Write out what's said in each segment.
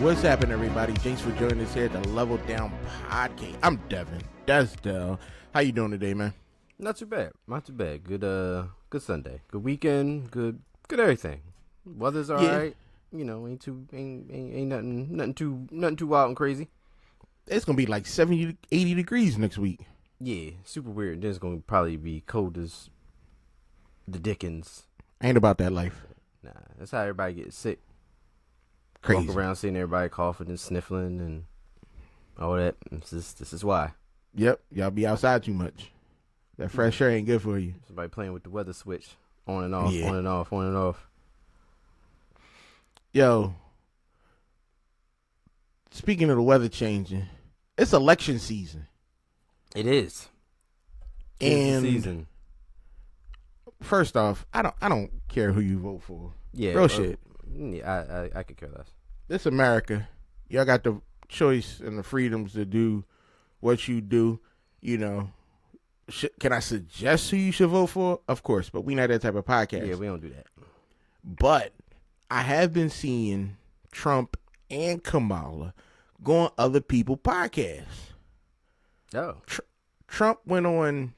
What's happening, everybody? Thanks for joining us here at the Level Down Podcast. I'm Devin. That's Del. How you doing today, man? Not too bad. Not too bad. Good Sunday. Good weekend. Good everything. Weather's all right. You know, ain't nothing too wild and crazy. It's gonna be like 70 to 80 degrees next week. Yeah, super weird. Then it's gonna probably be cold as the Dickens. Ain't about that life. Nah, that's how everybody gets sick. Crazy. Walk around seeing everybody coughing and sniffling and all that. This is why. Yep, y'all be outside too much. That fresh air ain't good for you. Somebody playing with the weather switch, on and off, Yeah. on and off, on and off. Yo, speaking of the weather changing, it's election season. It is. And the season. First off, I don't care who you vote for. Yeah, Real shit. Yeah, I could care less. This America. Y'all got the choice and the freedoms to do what you do. You know, can I suggest who you should vote for? Of course, but we not that type of podcast. Yeah, we don't do that. But I have been seeing Trump and Kamala go on other people's podcasts. Oh. Trump went on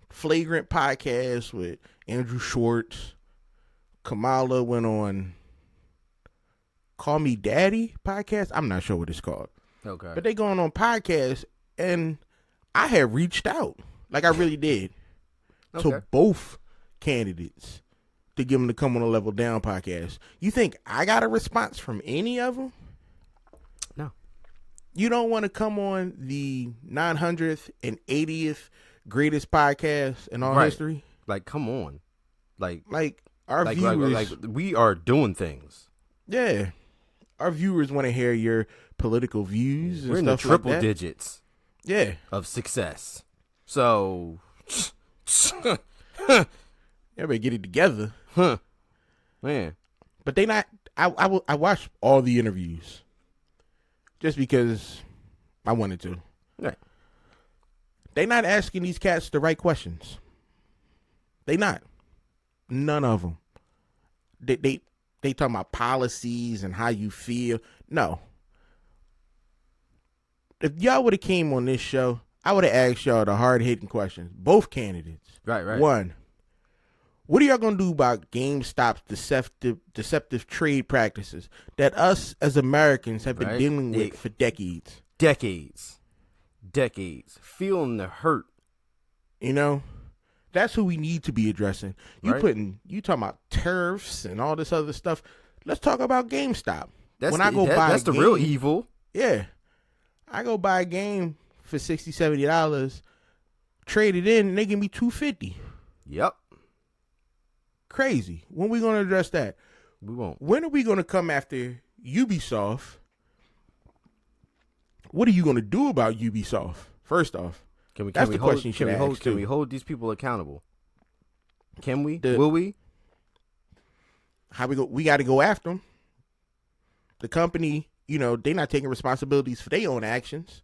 Flagrant podcast with Andrew Schwartz. Kamala went on Call Me Daddy podcast. I'm not sure what it's called. Okay. But they going on podcasts, and I had reached out, like I really did, to both candidates to get them to come on a Level Down podcast. You think I got a response from any of them? No. You don't want to come on the 900th and 80th greatest podcast in all history? Like, come on. Like our viewers. Like, we are doing things. Yeah. Our viewers want to hear your political views and We're in stuff the triple like that. digits. Yeah. Of success. So. Everybody get it together. Huh. Man. But they not. I watched all the interviews just because I wanted to. Right. They not asking these cats the right questions. They not. None of them. They talking about policies and how you feel. No. If y'all would have came on this show, I would have asked y'all the hard-hitting questions. Both candidates. Right. One, what are y'all going to do about GameStop's deceptive trade practices that us as Americans have been dealing with for decades? Decades. Feeling the hurt. You know? That's who we need to be addressing. You talking about tariffs and all this other stuff. Let's talk about GameStop. That's the real evil. Yeah. I go buy a game for $60, $70, trade it in, and they give me $250. Yep. Crazy. When we going to address that? We won't. When are we going to come after Ubisoft? What are you going to do about Ubisoft? First off. That's the question you should ask. Can we hold these people accountable? Can we? Will we? How we go? We got to go after them. The company, they're not taking responsibilities for their own actions.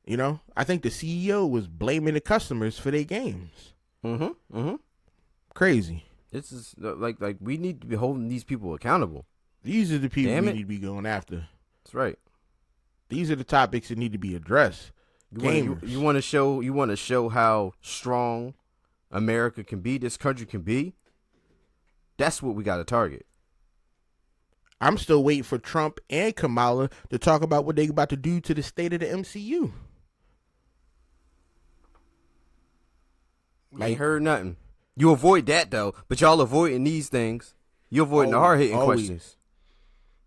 I think the CEO was blaming the customers for their games. Crazy. This is like we need to be holding these people accountable. These are the people we need to be going after. That's right. These are the topics that need to be addressed. You want to show how strong America can be, this country can be. That's what we got to target. I'm still waiting for Trump and Kamala to talk about what they about to do to the state of the MCU. Ain't heard nothing. You avoid that though, but y'all avoiding these things. You avoiding the hard hitting questions.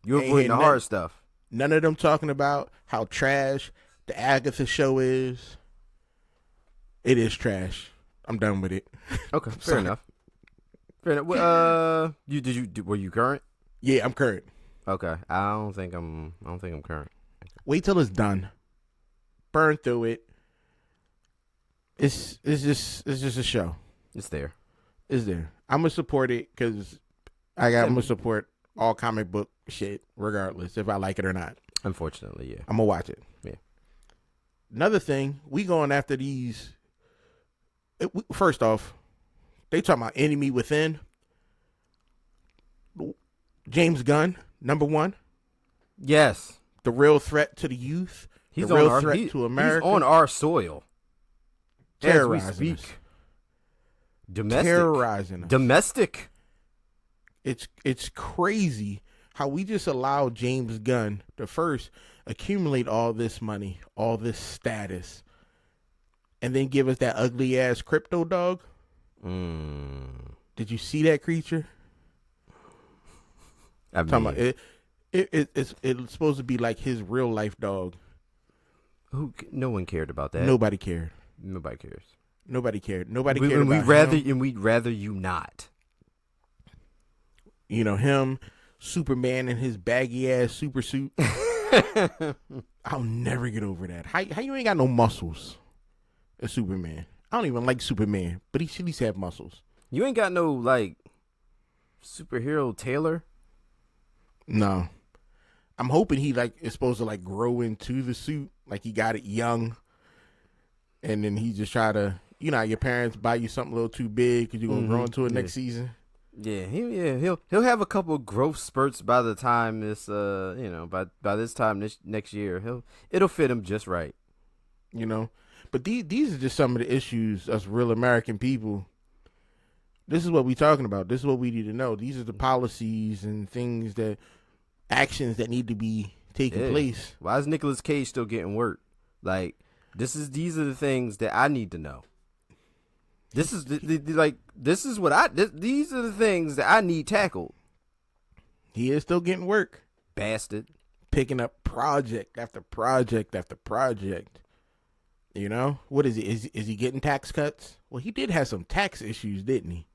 You avoiding the hard stuff. None of them talking about how trash the Agatha show is. It is trash. I'm done with it. Okay, fair enough. Were you current? Yeah, I'm current. Okay, I don't think I'm current. Wait till it's done. Burn through it. It's just a show. It's there. It's there. I'm gonna support it because I'm gonna support all comic book shit, regardless if I like it or not. Unfortunately, yeah. I'm gonna watch it. Yeah. Another thing, we going after these. First off, they talking about enemy within. James Gunn, number one. Yes. The real threat to the youth. He's the real threat to America. He's on our soil. Terrorizing as we us. speak. Domestic. Terrorizing us. Domestic. It's crazy how we just allowed James Gunn to first accumulate all this money, all this status, and then give us that ugly ass crypto dog. Did you see that creature? I'm talking about it's supposed to be like his real life dog. No one cared about that. Nobody cared. Nobody cares. Nobody cared. Nobody cared about him. And we'd rather you not. You know, him, Superman in his baggy ass super suit. I'll never get over that. How you ain't got no muscles as Superman? I don't even like Superman, but he should at least have muscles. You ain't got no, like, superhero Taylor? No. I'm hoping he, like, is supposed to, like, grow into the suit. Like, he got it young. And then he just try to, you know, your parents buy you something a little too big because you're going to grow into it next season. Yeah, he'll have a couple of growth spurts by the time this, by this time next year. It'll fit him just right. You know? But these are just some of the issues us real American people. This is what we talking about. This is what we need to know. These are the policies and things actions that need to be taking place. Why is Nicolas Cage still getting work? Like, these are the things that I need to know. This is these are the things that I need tackled. He is still getting work. Bastard. Picking up project after project after project. You know? What is he? Is he getting tax cuts? Well, he did have some tax issues, didn't he?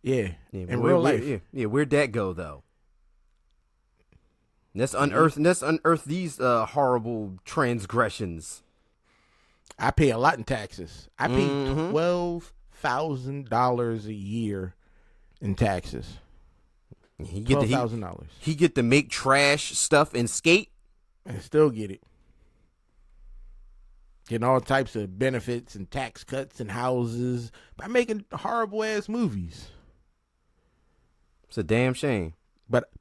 Yeah. In real life. Yeah, where'd that go though? Let's unearth these horrible transgressions. I pay a lot in taxes. I pay $12,000 a year in taxes. $12,000. He get to make trash stuff and skate and still get it. Getting all types of benefits and tax cuts and houses by making horrible ass movies. It's a damn shame. But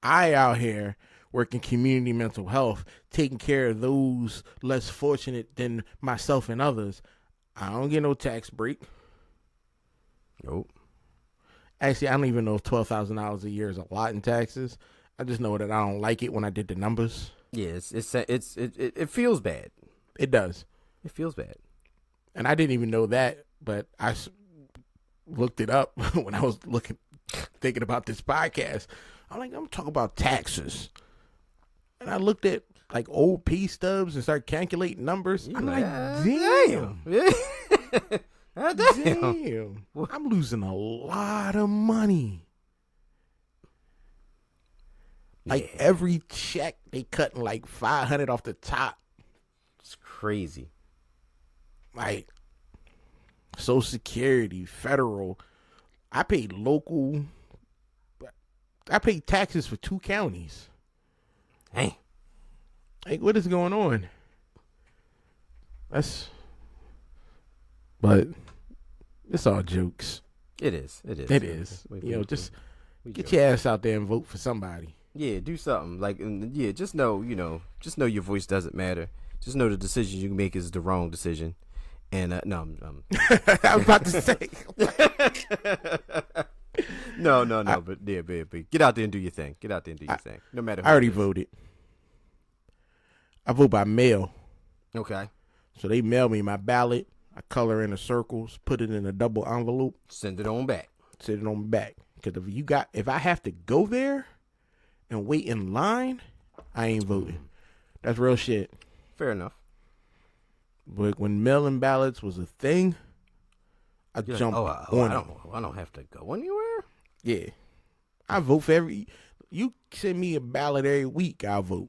I out here working community mental health, taking care of those less fortunate than myself and others. I don't get no tax break. Nope. Actually, I don't even know if $12,000 a year is a lot in taxes. I just know that I don't like it when I did the numbers. Yeah, it feels bad. It does. It feels bad. And I didn't even know that, but I looked it up when I was thinking about this podcast. I'm talking about taxes. And I looked at like old pay stubs and started calculating numbers. I'm like, damn. Damn. I'm losing a lot of money. Like every check they cutting like $500 off the top. It's crazy. Like Social Security, federal. I paid local. I paid taxes for 2 counties. Hey. Like, what is going on? But it's all jokes. It is. Just get your ass out there and vote for somebody. Yeah, do something. Like, just know your voice doesn't matter. Just know the decision you make is the wrong decision. And no, I was about to say. No, but get out there and do your thing. No matter. I already voted. I vote by mail. Okay. So they mail me my ballot. I color in the circles, put it in a double envelope. Send it on back. Because if I have to go there and wait in line, I ain't voting. That's real shit. Fair enough. But when mail-in ballots was a thing, I jumped on it. I don't have to go anywhere. Yeah. I vote for you send me a ballot every week, I'll vote.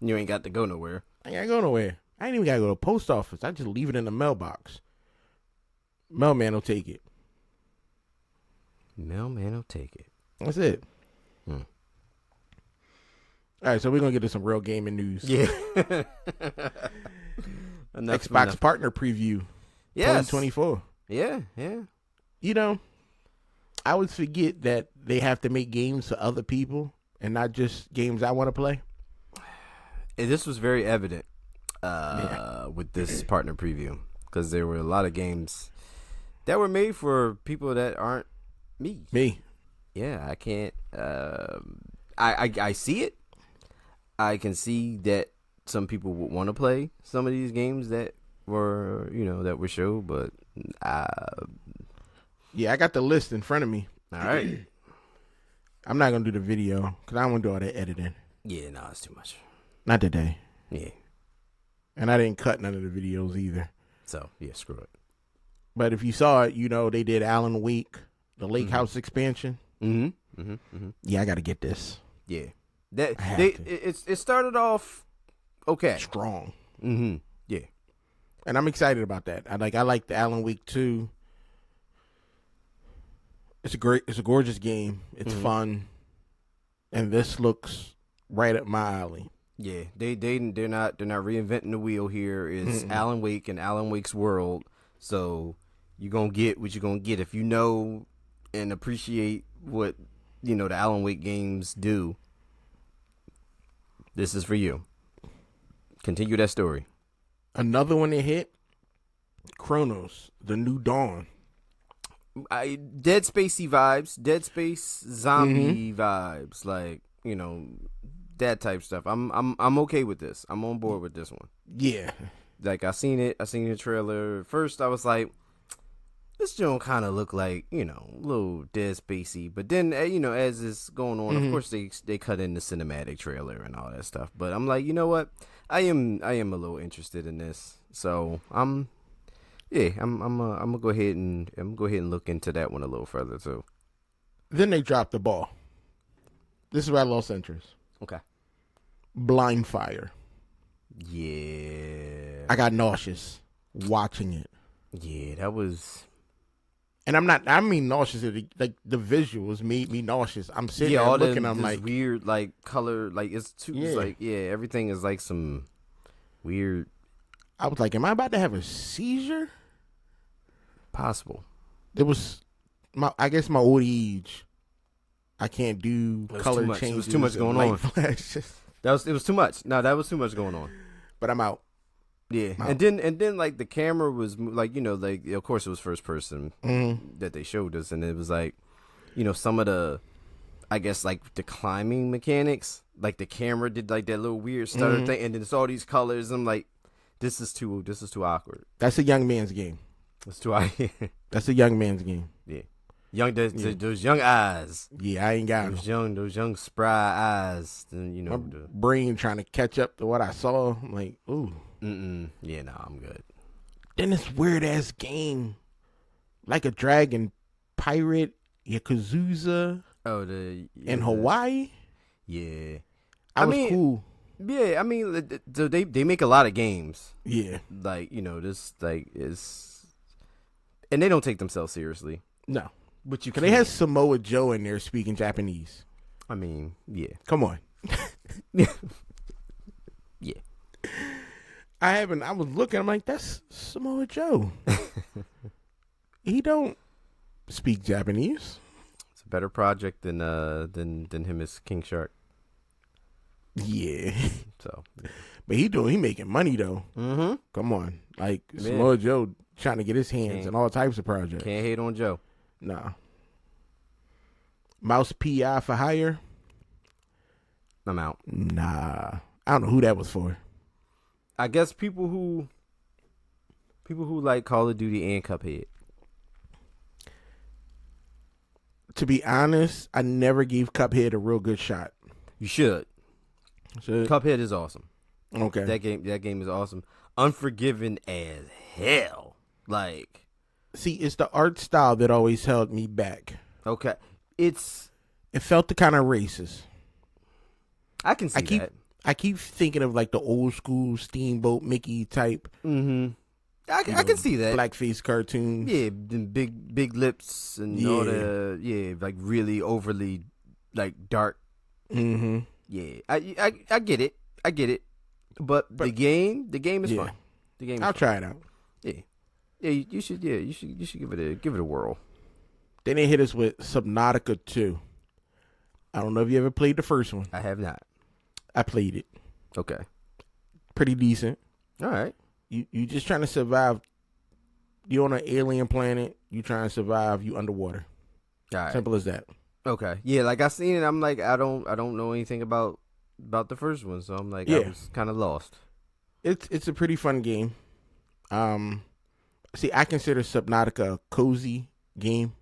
You ain't got to go nowhere. I ain't got to go nowhere. I ain't even got to go to the post office. I just leave it in the mailbox. Mailman will take it. That's it. All right, so we're going to get to some real gaming news. Yeah. Xbox partner preview. Yes. 2024. Yeah. You know, I always forget that they have to make games for other people. and not just games I want to play. And this was very evident Yeah. with this partner preview because there were a lot of games that were made for people that aren't me. Me. Yeah, I can't. I see it. I can see that some people would want to play some of these games that were showed, but Yeah, I got the list in front of me. all right. I'm not gonna do the video because I don't want to do all that editing. Yeah, no, it's too much. Not today. Yeah. And I didn't cut none of the videos either. So yeah, screw it. But if you saw it, they did Alan Wake, the Lake House expansion. Yeah, I got to get this. Yeah. It started off okay. Strong. Yeah. And I'm excited about that. I like the Alan Wake 2. It's a gorgeous game. It's fun. And this looks right up my alley. Yeah. They're not reinventing the wheel here. It's Alan Wake and Alan Wake's world. So you're gonna get what you're gonna get. If you know and appreciate what the Alan Wake games do, this is for you. Continue that story. Another one that hit, Chronos, The New Dawn. Dead Spacey vibes, Dead Space zombie vibes, like that type stuff. I'm okay with this. I'm on board with this one. Yeah, like I seen the trailer. First I was like, this joint kind of look like a little Dead Spacey, but then as it's going on, of course they cut in the cinematic trailer and all that stuff. But I'm like, you know what? I am a little interested in this, so I'm gonna go ahead and look into that one a little further too. Then they dropped the ball. This is where I lost interest. Okay. Blind Fire. Yeah. I got nauseous watching it. Yeah, that was. And I mean nauseous. Like the visuals made me nauseous. I'm sitting there looking. I'm like weird, like color, like it's too. Yeah. It's like everything is like some weird. I was like, am I about to have a seizure? Possible. It was I guess my old age. I can't do color changes. There was too much going on. It was too much. No, that was too much going on. But I'm out. Yeah, and then like the camera was like like of course it was first person that they showed us, and it was like some of the I guess like the climbing mechanics, like the camera did like that little weird stutter thing, and then it's all these colors. I'm like, this is too awkward. That's a young man's game. It's too That's a young man's game. Yeah, those young eyes. Yeah, I ain't got those young spry eyes. My brain trying to catch up to what I saw. I'm like, ooh. Yeah, no, I'm good. Then this weird ass game, like a dragon pirate Yakuza. In Hawaii. Yeah, I mean, cool. Yeah, I mean, so they make a lot of games. Yeah, like this like is, and they don't take themselves seriously. No, but they have Samoa Joe in there speaking Japanese. I mean, yeah, come on. Yeah. I was looking. I'm like, that's Samoa Joe. He don't speak Japanese. It's a better project than him as King Shark. Yeah. So, but he making money though. Come on, like Samoa Joe trying to get his hands in all types of projects. Can't hate on Joe. Nah. Mouse PI for hire. I'm out. Nah, I don't know who that was for. I guess people who like Call of Duty and Cuphead. To be honest, I never gave Cuphead a real good shot. You should. Cuphead is awesome. Okay. That game is awesome. Unforgiven as hell. Like, see, it's the art style that always held me back. Okay. It felt the kind of racist. I can see that. I keep thinking of like the old school Steamboat Mickey type. I can see that. Blackface cartoons. Yeah, big lips and all the like really overly like dark. Yeah, I get it. But the game is fun. The game. I'll try it out. Yeah. You should give it a whirl. Then they hit us with Subnautica 2. I don't know if you ever played the first one. I have not. I played it. Okay. Pretty decent. All right. You just trying to survive. You on an alien planet. You trying to survive. You underwater. All right. Simple as that. Okay. Yeah, like I seen it. I'm like, I don't know anything about the first one, so I'm like, I was kind of lost. It's a pretty fun game. See, I consider Subnautica a cozy game.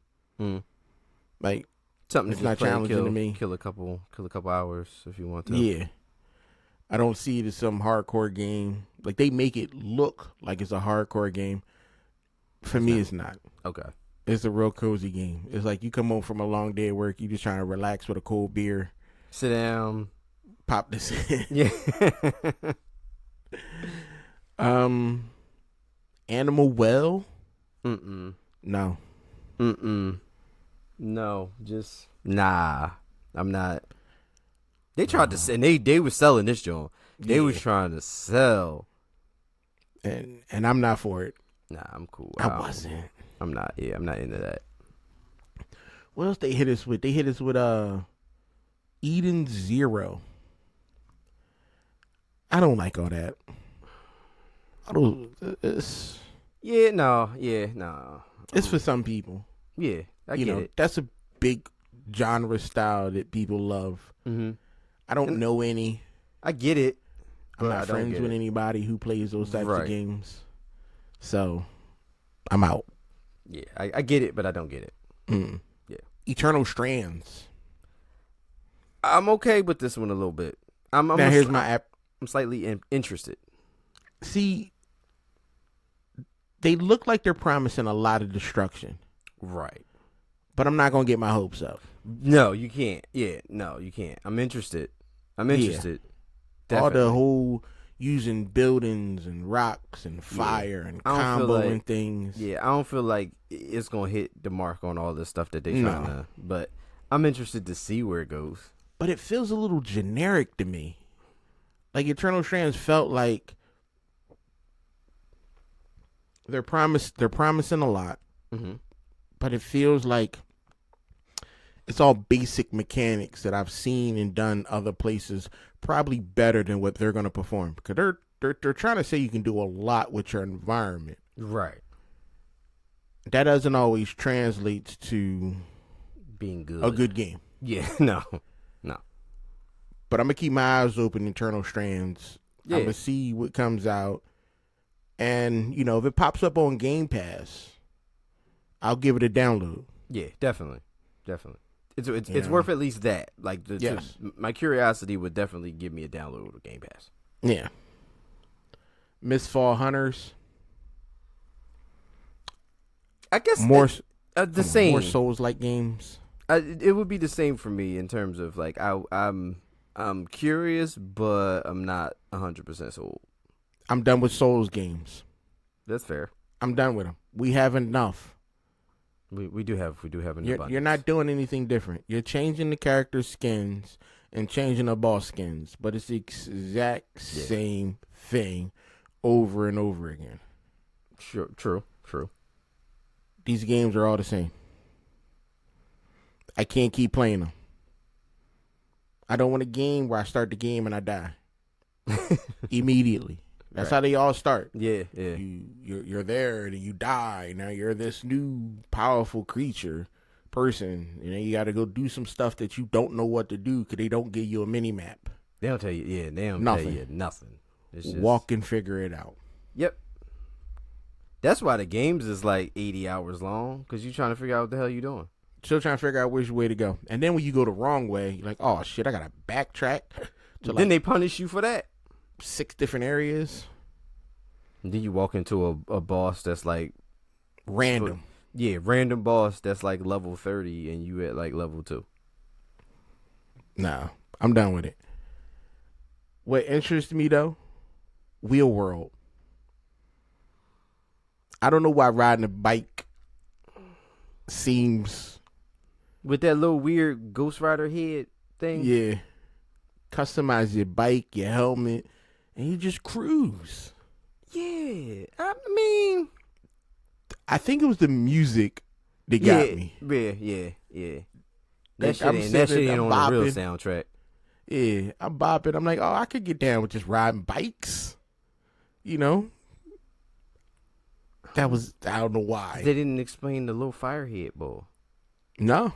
Like something it's to not play, challenging to me. Kill a couple hours if you want to. Yeah, I don't see it as some hardcore game. Like they make it look like it's a hardcore game. For me, it's not. Okay. It's a real cozy game. It's like you come home from a long day at work. You just trying to relax with a cold beer. Sit down. Pop this in. Yeah. Animal Well? No. No. No, just nah. I'm not. They tried to and they was selling this joint. They was trying to sell. And I'm not for it. Nah, I'm cool. I wasn't. I'm not. Yeah, I'm not into that. What else they hit us with? They hit us with Eden Zero. I don't like all that. I don't. It's no. It's for some people. Yeah, I get it. That's a big genre style that people love. I don't know any. I get it. I'm not friends with anybody who plays those types of games. So, I'm out. Yeah, I get it, but I don't get it. Yeah. Eternal Strands. I'm okay with this one a little bit. Now, here's my app. I'm slightly interested. See, they look like they're promising a lot of destruction. Right. But I'm not going to get my hopes up. No, you can't. Yeah, no, you can't. I'm interested. Definitely. All the whole using buildings and rocks and fire and comboing things. Yeah, I don't feel like it's going to hit the mark on all the stuff that they trying to. But I'm interested to see where it goes. But it feels a little generic to me. Like Eternal Strands felt like they're promising a lot, but it feels like it's all basic mechanics that I've seen and done other places, probably better than what they're going to perform, because they're trying to say you can do a lot with your environment. Right. That doesn't always translate to being good. A good game. Yeah. No. But I'm gonna keep my eyes open. Eternal Strands. Yeah. I'm gonna see what comes out, and if it pops up on Game Pass, I'll give it a download. Yeah, definitely. It's worth at least that. Like, my curiosity would definitely give me a download of Game Pass. Yeah. Mistfall Hunters. I guess the same. More Souls-like games. It would be the same for me in terms of like I'm curious, but I'm not 100% sold. I'm done with Souls games. That's fair. I'm done with them. We have enough. We do have an abundance. You're not doing anything different. You're changing the character skins and changing the boss skins, but it's the exact same thing over and over again. Sure, true. These games are all the same. I can't keep playing them. I don't want a game where I start the game and I die immediately. That's how they all start. Yeah. You're there and you die. Now you're this new powerful person. And then you got to go do some stuff that you don't know what to do because they don't give you a mini map. They don't tell you. Yeah, they don't tell you nothing. It's just walk and figure it out. Yep. That's why the games is like 80 hours long, because you're trying to figure out what the hell you're doing. Still trying to figure out which way to go. And then when you go the wrong way, you're like, oh, shit, I got to backtrack. Then they punish you for that. 6 different areas. And then you walk into a boss that's like... random. Random boss that's like level 30 and you at like level 2. Nah, I'm done with it. What interests me, though, Wheel World. I don't know why riding a bike seems... with that little weird Ghost Rider head thing? Yeah. Customize your bike, your helmet, and you just cruise. Yeah. I mean... I think it was the music that got me. Yeah. That Like, shit I'm ain't that shit sitting, ain't I'm on the real bopping. soundtrack. Yeah, I'm bopping. I'm like, oh, I could get down with just riding bikes. You know, that was, I don't know why. They didn't explain the little firehead bull. No,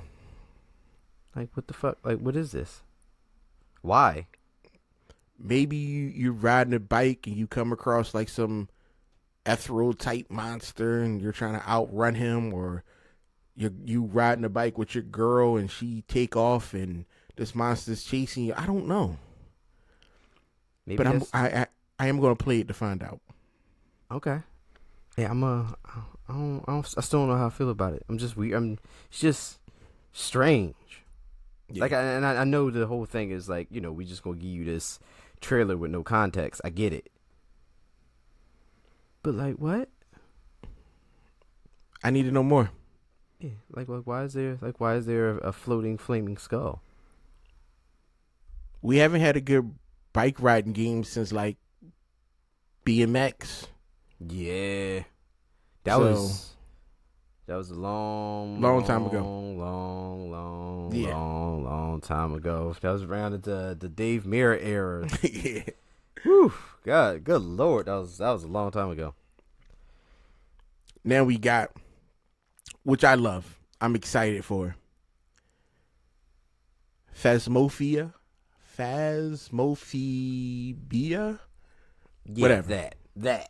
Like what the fuck? Like what is this? Why? maybe you're riding a bike and you come across like some ethereal type monster and you're trying to outrun him, or you riding a bike with your girl and she take off and this monster's chasing you. I don't know, Maybe but that's I am gonna play it to find out. okay. Yeah, I still don't know how I feel about it. I'm just weird. It's just strange. Yeah. Like, I know the whole thing is like, we just gonna give you this trailer with no context. I get it. But like, what? I need to know more. Yeah, like why is there a floating flaming skull? We haven't had a good bike riding game since like BMX. Yeah, So, that was a long time ago. Yeah. long time ago. That was around the Dave Mirra era. Yeah. Whew, God, good lord, that was a long time ago. Now we got, which I love, I'm excited for, Phasmophobia. Yeah, Whatever. That.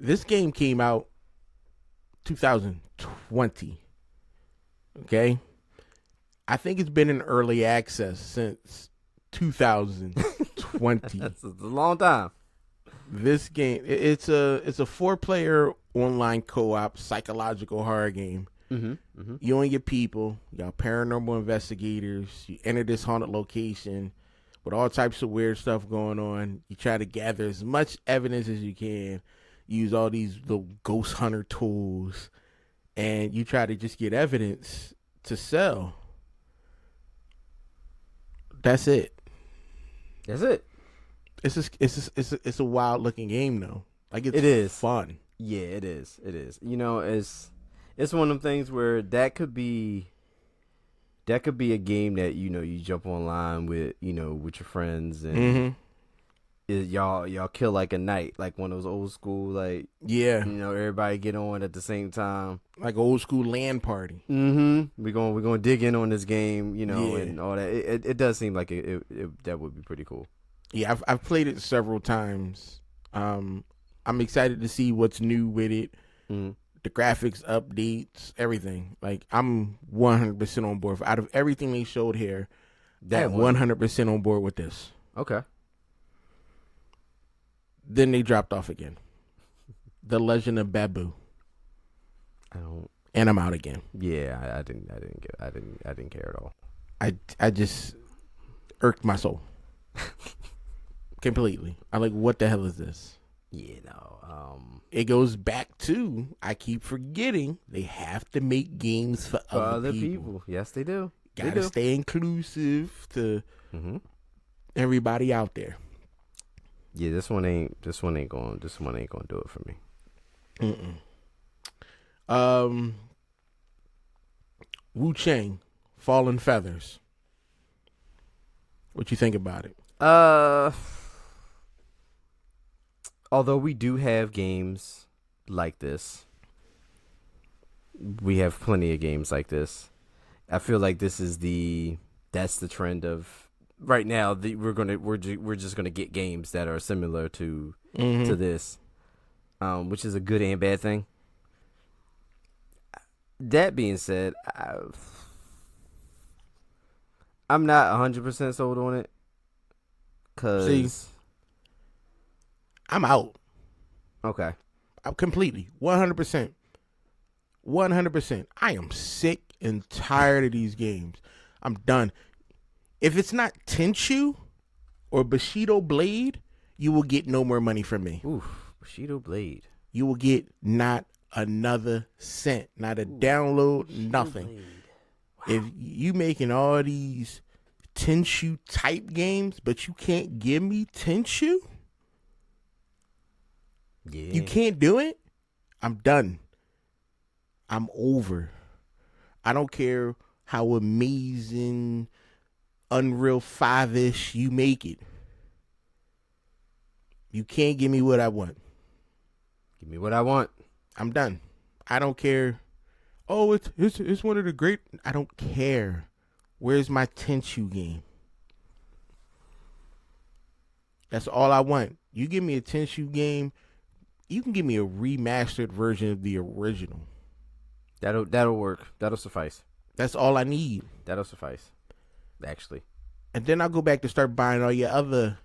This game came out 2020. Okay? I think it's been in early access since 2020. That's a long time. This game, it's a 4-player online co-op psychological horror game. Mm-hmm. You and your people, y'all paranormal investigators. You enter this haunted location with all types of weird stuff going on. You try to gather as much evidence as you can. Use all these little ghost hunter tools, and you try to just get evidence to sell. That's it. That's it. It's a wild looking game though. Like it is fun. Yeah, it is. It is. It's one of them things where that could be a game that you jump online with with your friends and y'all kill like a night, like one of those old school Yeah, everybody get on at the same time, like old school LAN party. We're gonna dig in on this game, Yeah. and all that. It does seem like it that would be pretty cool. Yeah, I've played it several times. I'm excited to see what's new with it. The graphics updates, everything. Like, I'm 100% on board. Out of everything they showed here, I'm 100% on board with this. Okay. Then they dropped off again. The Legend of Babu. And I'm out again. Yeah, I didn't care at all. I just irked my soul. Completely. I'm like, what the hell is this? Yeah, no. It goes back to, I keep forgetting, they have to make games for other people. Yes, they do. Gotta stay inclusive to everybody out there. Yeah, this one ain't going to do it for me. Wu Chang, Fallen Feathers. What you think about it? Although we do have games like this, we have plenty of games like this. I feel like that's the trend of right now. We're just gonna get games that are similar to this, which is a good and bad thing. That being said, I'm not 100% sold on it. See, I'm out. Okay. I'm completely 100%. 100%. I am sick and tired of these games. I'm done. If it's not Tenchu or Bushido Blade, you will get no more money from me. Oof, Bushido Blade. You will get not another cent, not a download, nothing. Wow. If you making all these Tenchu type games, but you can't give me Tenchu, you can't do it, I'm done. I'm over. I don't care how amazing Unreal 5-ish you make it. You can't give me what I want. Give me what I want. I'm done. I don't care. Oh, it's one of the great. I don't care. Where's my Tenchu game? That's all I want. You give me a Tenchu game, you can give me a remastered version of the original. That'll work. That'll suffice. That's all I need. That'll suffice. Actually. And then I'll go back to start buying all your other.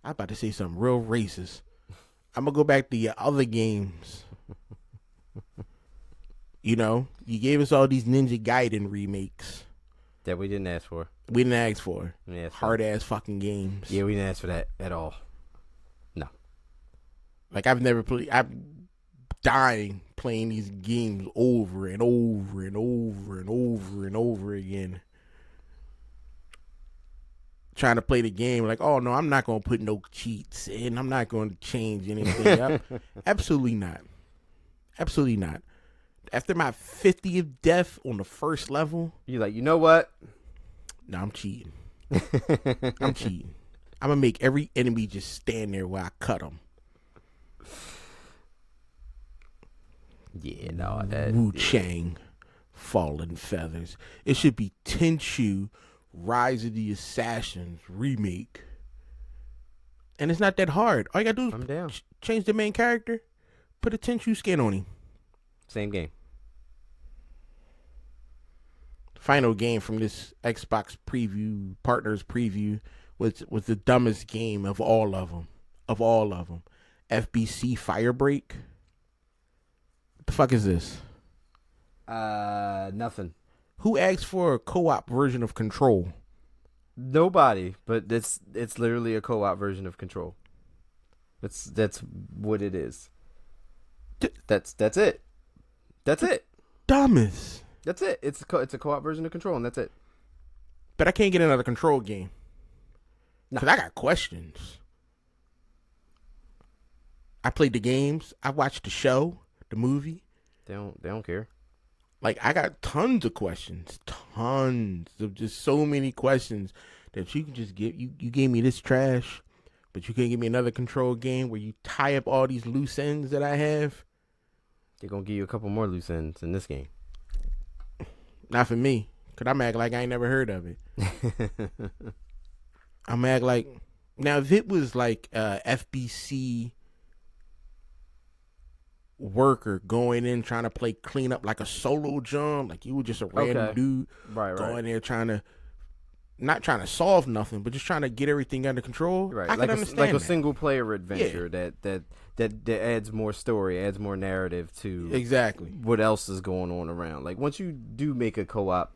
I'm about to say something real racist. I'm gonna go back to your other games. You know, you gave us all these Ninja Gaiden remakes That we didn't ask for. we didn't ask for. Yeah, Hard ass fucking games. Yeah, we didn't ask for that at all. No. Like I've never played. I'm dying playing these games over and over and over and over and over again. Trying to play the game like, oh no, I'm not gonna put no cheats in. I'm not gonna change anything. Absolutely not. Absolutely not. After my 50th death on the first level, You're like, you know what? no, I'm cheating. I'm cheating. I'm gonna make every enemy just stand there while I cut them. Yeah, no, that. Wu Chang, Fallen Feathers. It should be Tenchu, Rise of the Assassins remake. And it's not that hard. All you gotta do I'm is down. change the main character, put a Tenchu skin on him. Same game. Final game from this Xbox preview, partners preview, was the dumbest game of all of them. Of all of them. FBC Firebreak. What the fuck is this? Nothing. Who asked for a co-op version of Control? Nobody, but it's literally a co-op version of Control. That's what it is. That's it. That's it. Dumbest. That's it. It's a co-op version of Control, and that's it. But I can't get another Control game. No. Because I got questions. I played the games. I watched the show, the movie. They don't care. Like, I got tons of questions. Tons of just so many questions that you can just get. You gave me this trash, but you can't give me another Control game where you tie up all these loose ends that I have. They're gonna give you a couple more loose ends in this game. Not for me. Because I'm act like I ain't never heard of it. I'm act like. Now, if it was like FBC worker going in trying to play clean up like a solo jump, like you were just a random dude going there not trying to solve nothing, but just trying to get everything under control. Right, I like can understand like a that. single player adventure that adds more story, adds more narrative to Exactly. what else is going on around. Like once you do make a co-op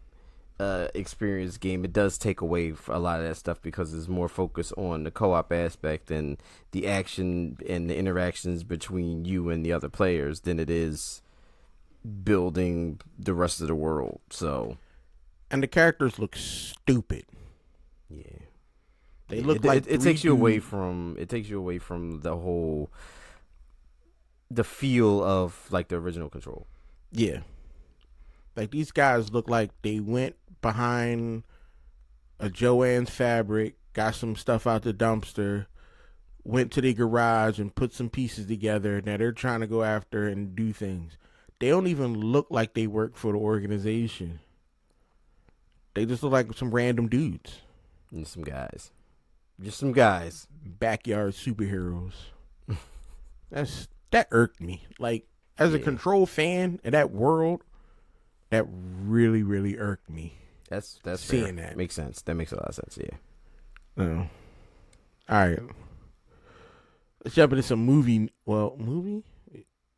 experience game, it does take away a lot of that stuff because it's more focused on the co-op aspect and the action and the interactions between you and the other players than it is building the rest of the world. So, And the characters look stupid. yeah, They look like it takes you away from the feel of like the original Control. Yeah. Like these guys look like they went behind a Joann's Fabric, got some stuff out the dumpster, went to the garage and put some pieces together. Now they're trying to go after and do things. They don't even look like they work for the organization. They just look like some random dudes. And some guys. Just some guys. Backyard superheroes. That irked me. Like, as a Control fan in that world, that really, really irked me. That's seeing fair. that. Makes sense. That makes a lot of sense, yeah. Oh. All right. Let's jump into some movie. Well, movie?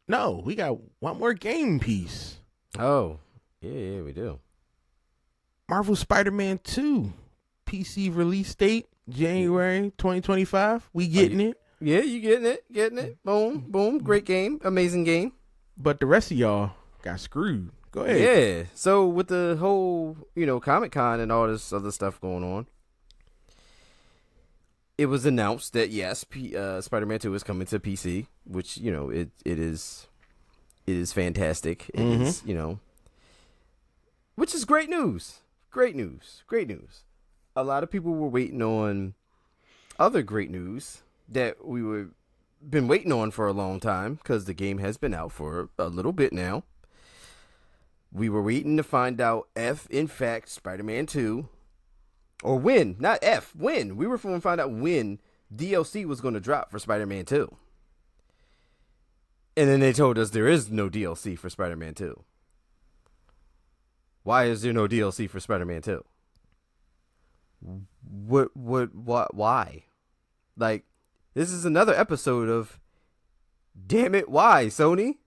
No, we got one more game piece. Oh. Yeah, we do. Marvel Spider-Man 2. PC release date, January 2025. We getting it. Yeah, you getting it. Boom, boom. Great game. Amazing game. But the rest of y'all got screwed. Go ahead. Yeah. So with the whole, Comic-Con and all this other stuff going on, it was announced that yes, Spider-Man 2 is coming to PC, which, it is fantastic. It is, which is great news Great news. Great news. A lot of people were waiting on other great news that we were been waiting on for a long time because the game has been out for a little bit now. We were waiting to find out if, in fact, Spider-Man 2, or when, not if, when. We were going to find out when DLC was going to drop for Spider-Man 2. And then they told us there is no DLC for Spider-Man 2. Why is there no DLC for Spider-Man 2? What, why? Like, this is another episode of, damn it, why, Sony?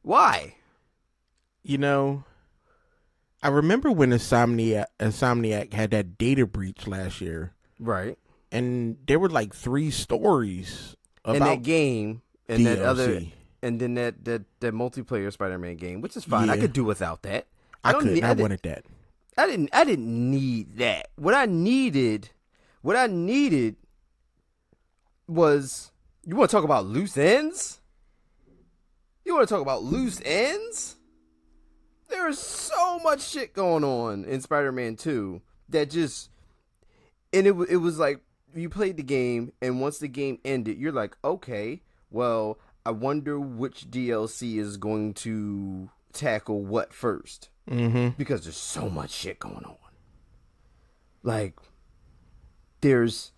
Why? You know, I remember when Insomniac had that data breach last year. Right. And there were like 3 stories about in that game and DLC. that other, and then that multiplayer Spider-Man game, which is fine. Yeah. I could do without that. I wanted that. I didn't need that. What I needed was, you want to talk about loose ends? There's so much shit going on in Spider-Man 2 that just, and it was like, you played the game, and once the game ended, you're like, okay, well, I wonder which DLC is going to tackle what first. Mm-hmm. Because there's so much shit going on. Like, there's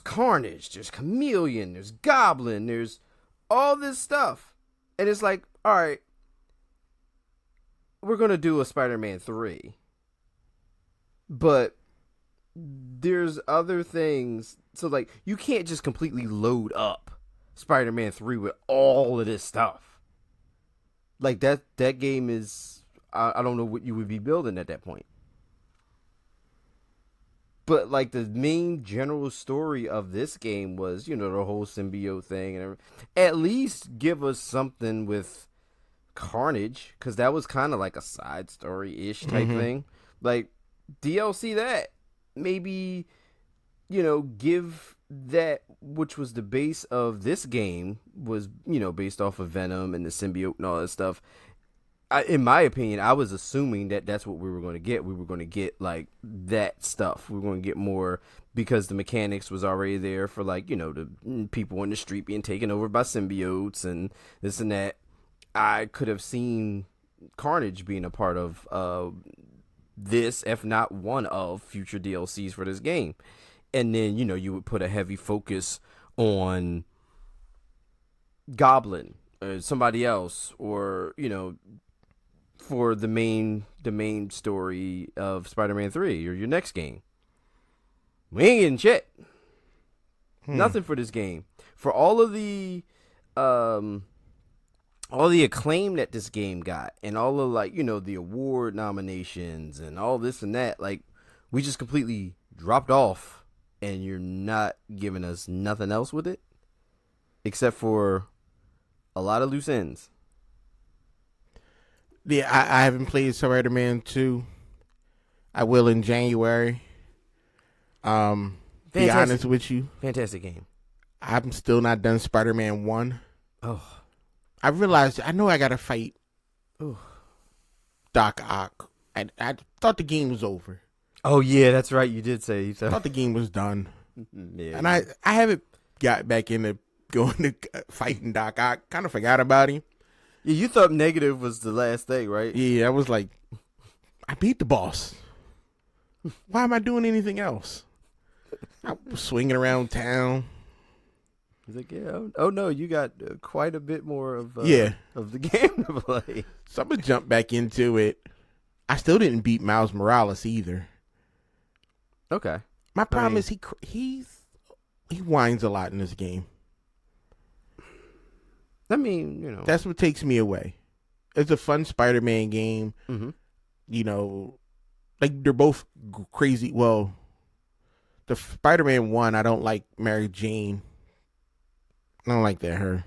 Carnage, there's Chameleon, there's Goblin, there's all this stuff. And it's like, all right, we're going to do a Spider-Man 3. But there's other things. So, like, you can't just completely load up Spider-Man 3 with all of this stuff. Like, that game is, I don't know what you would be building at that point. But, like, the main general story of this game was, you know, the whole symbiote thing. And at least give us something with Carnage, because that was kind of like a side story-ish type thing. Like, DLC that. Maybe, you know, give that, which was the base of this game, was, you know, based off of Venom and the symbiote and all that stuff. In my opinion, I was assuming that that's what we were going to get. We were going to get, like, that stuff. We were going to get more, because the mechanics was already there for, like, you know, the people in the street being taken over by symbiotes and this and that. I could have seen Carnage being a part of this, if not one of future DLCs for this game. And then, you know, you would put a heavy focus on Goblin or somebody else, or, you know, for the main story of Spider-Man 3 or your next game. We ain't getting shit. Nothing for this game. For all of the acclaim that this game got, and all of, like, you know, the award nominations and all this and that, like, we just completely dropped off, and you're not giving us nothing else with it except for a lot of loose ends. Yeah, I haven't played Spider-Man 2. I will in January. Be honest with you, Fantastic game. I'm still not done Spider-Man 1. Oh, I realized, I know I got to fight Ooh. Doc Ock. I thought the game was over. Oh yeah, that's right. You did say. I thought the game was done. Yeah. And I haven't got back into going to fighting Doc Ock. Kind of forgot about him. Yeah, you thought negative was the last thing, right? Yeah, I was like, I beat the boss. Why am I doing anything else? I was swinging around town. He's like, yeah. Oh no, you got quite a bit more of of the game to play. So I'm gonna jump back into it. I still didn't beat Miles Morales either. Okay. My problem is he whines a lot in this game. I mean, you know, That's what takes me away. It's a fun Spider-Man game. Mm-hmm. You know, like, they're both crazy. Well, the Spider-Man 1, I don't like Mary Jane. I don't like that, her.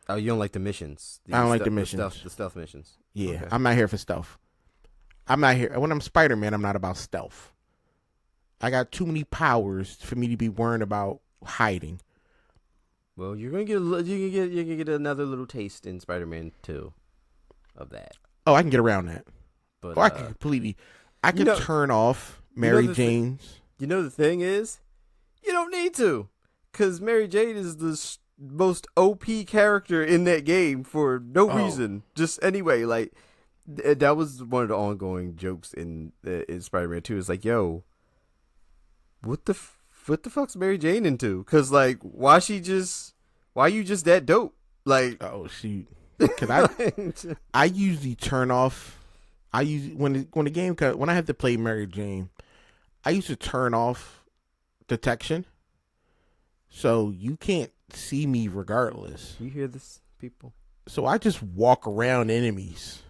Oh, you don't like the missions? I don't like the missions. The stealth missions. Yeah, Okay. I'm not here for stealth. I'm not here. When I'm Spider-Man, I'm not about stealth. I got too many powers for me to be worrying about hiding. Well, you're gonna get another little taste in Spider-Man 2 of that. Oh, I can get around that. But I could completely, I could turn off Mary Jane's. The thing is, you don't need to, because Mary Jane is the most OP character in that game for no reason. Just anyway, like that was one of the ongoing jokes in Spider-Man 2. It's like, yo, what the fuck's Mary Jane into? Because like, why you just that dope? Like, oh shoot, cause I usually turn off. I usually when the game when I have to play Mary Jane, I used to turn off detection, so you can't see me regardless. You hear this, people? So I just walk around enemies.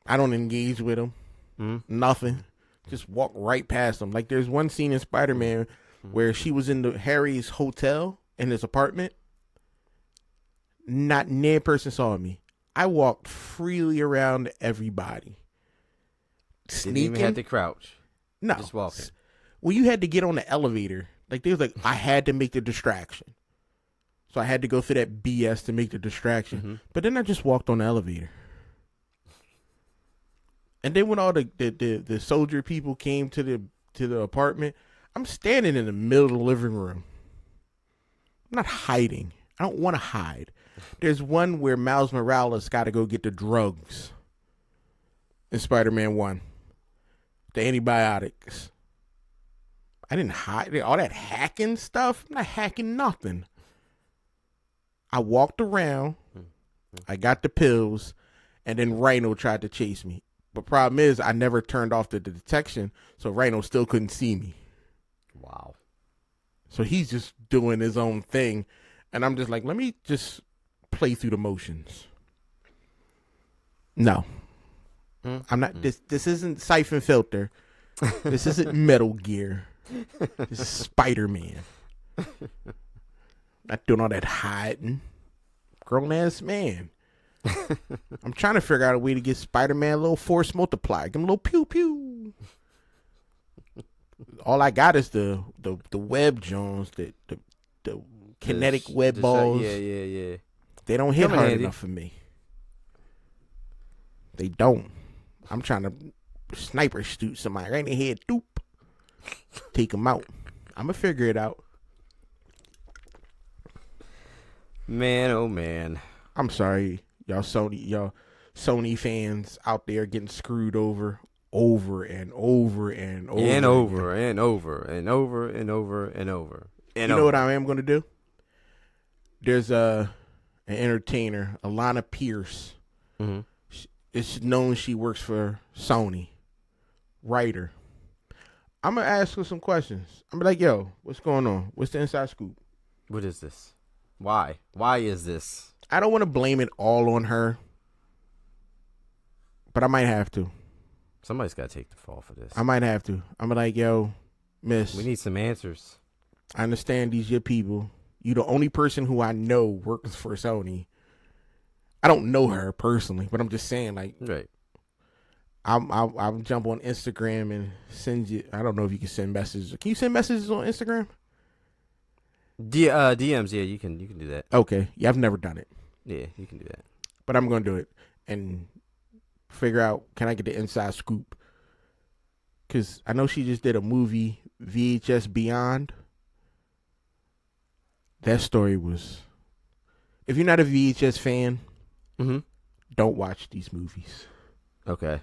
I don't engage with them. Nothing. Just walk right past them. Like there's one scene in Spider-Man where she was in Harry's hotel in his apartment. Not near person saw me. I walked freely around everybody. Didn't even have to crouch. No. Just walking. Well, you had to get on the elevator. Like they was like, I had to make the distraction. So I had to go through that BS to make the distraction. But then I just walked on the elevator. And then when all the soldier people came to the apartment, I'm standing in the middle of the living room. I'm not hiding. I don't want to hide. There's one where Miles Morales got to go get the drugs in Spider-Man 1. The antibiotics. I didn't hide. All that hacking stuff, I'm not hacking nothing. I walked around. I got the pills. And then Rhino tried to chase me. But problem is, I never turned off the detection, so Rhino still couldn't see me. Wow. So he's just doing his own thing. And I'm just like, let me just play through the motions. No. I'm not. This isn't Siphon Filter. This isn't Metal Gear. This is Spider-Man. Not doing all that hiding. Grown-ass man. I'm trying to figure out a way to get Spider-Man a little force multiplier. Give him a little pew-pew. All I got is the web Jones, the kinetic web balls. Yeah. They don't hit hard enough for me. They don't. I'm trying to sniper shoot somebody right in the head. Doop. Take them out. I'm going to figure it out. Man, oh man. I'm sorry, y'all Sony fans out there getting screwed over and over and over. And over and over and over and over and over. You know what I am going to do? There's an entertainer, Alana Pierce. It's known she works for Sony. Writer. I'm going to ask her some questions. I'm like, yo, what's going on? What's the inside scoop? What is this? Why? Why is this? I don't want to blame it all on her, but I might have to. Somebody's got to take the fall for this. I might have to. I'm like, yo, miss. We need some answers. I understand these your people. You the only person who I know works for Sony. I don't know her personally, but I'm just saying, like, right. I'll jump on Instagram and send you. I don't know if you can send messages. Can you send messages on Instagram? DMs, yeah, you can do that. Okay, yeah, I've never done it. Yeah, you can do that. But I'm gonna do it and figure out, can I get the inside scoop? Because I know she just did a movie, VHS Beyond. That story was. If you're not a VHS fan, don't watch these movies. Okay.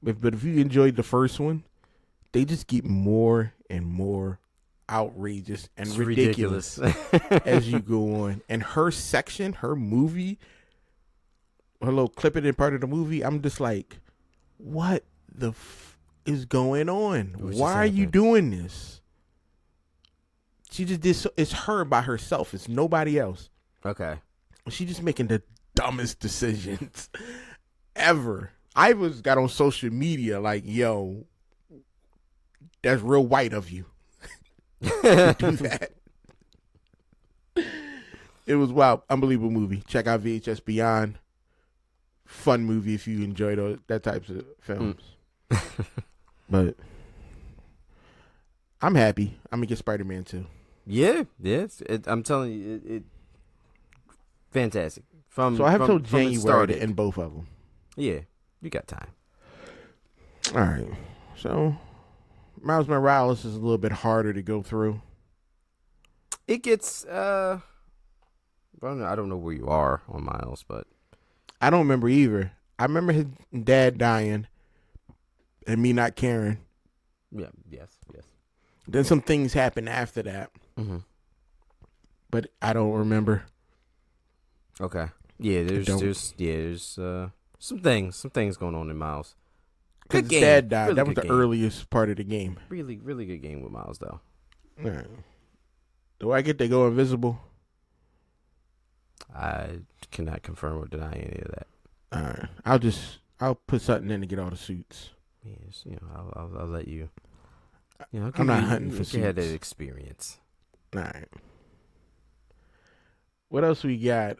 But if you enjoyed the first one, they just get more and more outrageous and ridiculous as you go on. And her section, her movie, her little clip it in part of the movie, I'm just like, what the is going on? Why are you doing this? She just did. It's her by herself. It's nobody else. Okay. She just making the dumbest decisions ever. I got on social media like, yo, that's real white of you. To do that. It was wow, unbelievable movie. Check out VHS Beyond. Fun movie if you enjoy that types of films. But I'm happy. I'm gonna get Spider-Man 2. Yeah. I'm telling you, it fantastic. So I have till January to end both of them. Yeah. You got time. All right. So, Miles Morales is a little bit harder to go through. It gets. I don't know where you are on Miles, but I don't remember either. I remember his dad dying and me not caring. yeah, yes. Then some things happened after that, but I don't remember. Okay. Yeah, there's some things going on in Miles. Good His game. dad died. Really That was good the game. earliest part of the game. Really, really good game with Miles, though. All right. Do I get to go invisible? I cannot confirm or deny any of that. All right. I'll put something in to get all the suits. Yes, I'll let you. I'll I'm not you- hunting you for can have suits. that experience. All right. What else we got?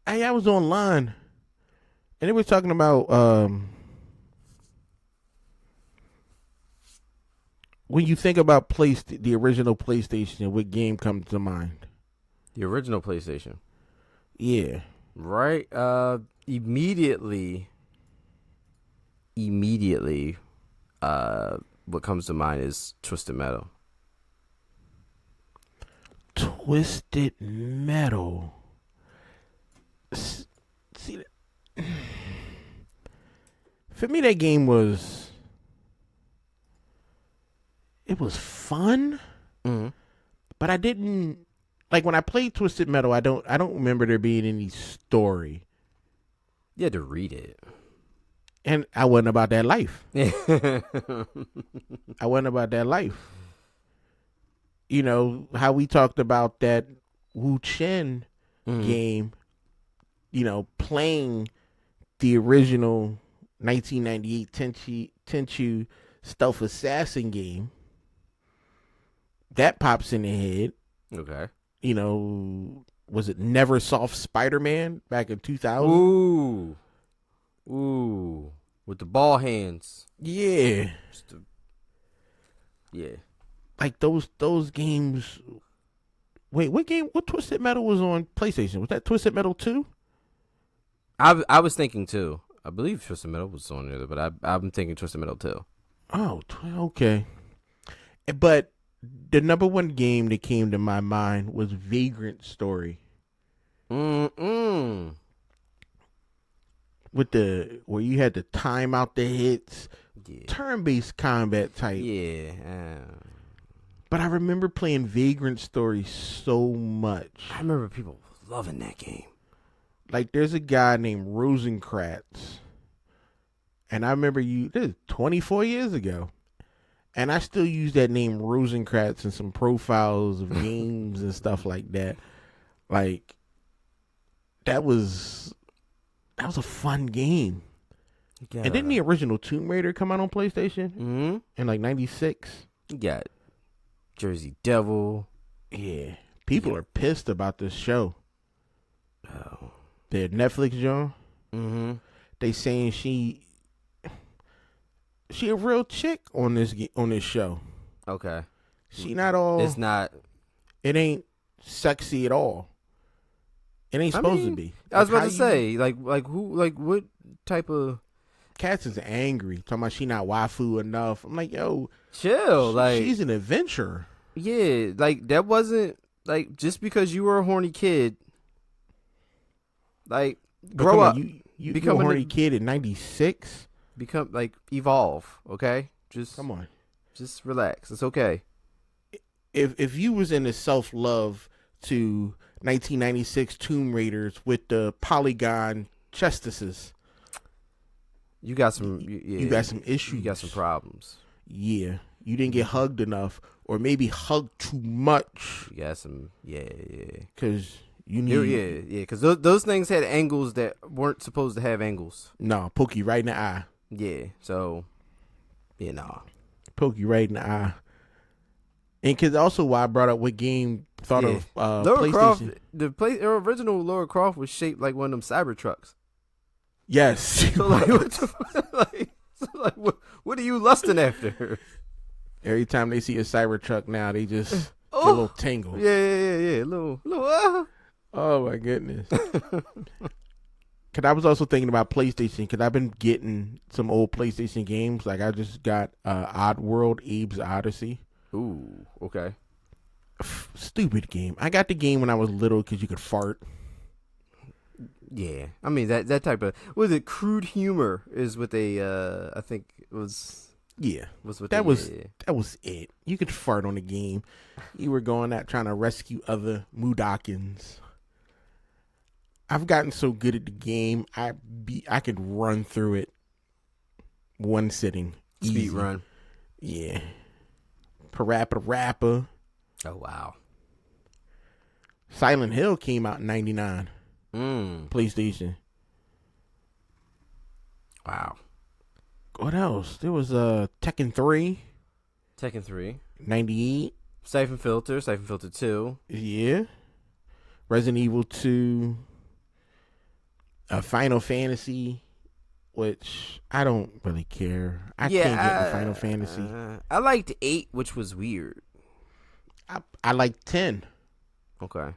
I was online and they were talking about when you think about the original PlayStation, what game comes to mind? The original PlayStation, Yeah. right? Immediately. What comes to mind is Twisted Metal. Twisted Metal. See, for me, that game was fun, but I didn't like when I played Twisted Metal. I don't remember there being any story, You had to read it. and I wasn't about that life. Yeah. I wasn't about that life. You know how we talked about that Wu Chen game. You know, playing the original 1998 Tenchu Stealth Assassin game. That pops in the head. Okay. You know, was it Neversoft Spider-Man back in 2000? Ooh. With the ball hands. Yeah. Yeah. Like those games. Wait, what Twisted Metal was on PlayStation? Was that Twisted Metal 2? I was thinking too. I believe Twisted Metal was on there, but I'm thinking Twisted Metal 2. Oh, okay. But the number one game that came to my mind was Vagrant Story. Mm-mm. With where you had to time out the hits, turn-based combat type. Yeah. But I remember playing Vagrant Story so much. I remember people loving that game. Like, there's a guy named Rosencrantz, and I remember this is 24 years ago, and I still use that name Rosencrantz in some profiles of games and stuff like that. Like, that was a fun game. And didn't the original Tomb Raider come out on PlayStation in like 96? You got Jersey Devil. Yeah. People are pissed about this show. Oh. The Netflix John. They saying she a real chick on this show. Okay. She not all. It's not. It ain't sexy at all. It ain't supposed to be. I was about to say, what type of Cats is angry, talking about she not waifu enough. I'm like, yo, chill. She's an adventurer. Yeah, like that wasn't like just because you were a horny kid. Like grow up. You become a horny kid in '96. Become evolve. Okay, just come on. Just relax. It's okay. If you was into self-love to 1996 Tomb Raiders with the polygon chestises, you got some. You got some issues. You got some problems. Yeah, you didn't get hugged enough, or maybe hugged too much. You got some. Yeah. Because you need. Yeah. Because those things had angles that weren't supposed to have angles. No, poke you right in the eye. Yeah. So. Yeah. Nah. Poke you right in the eye. And because also why I brought up what game thought of Lara PlayStation. Croft, the original Lara Croft was shaped like one of them Cybertrucks. Yes. So what are you lusting after? Every time they see a Cybertruck now, they just get a little tingle. Yeah. Little. Oh my goodness. Cause I was also thinking about PlayStation. Cause I've been getting some old PlayStation games. Like I just got Oddworld, Abe's Odyssey. Ooh, okay. Stupid game. I got the game when I was little because you could fart. Yeah, I mean that type of was it crude humor is what they I think was Yeah, what that they, was yeah. that was it. You could fart on the game. You were going out trying to rescue other Mudokons. I've gotten so good at the game. I could run through it one sitting. Speed Easy. run. Yeah. Parappa Rapper. Oh wow. Silent Hill came out in '99. PlayStation. Wow. What else? There was Tekken 3. Tekken 3. 98. Siphon Filter 2. Yeah. Resident Evil 2. Final Fantasy, which I don't really care. I can't get into Final Fantasy. I liked 8, which was weird. I like 10. Okay.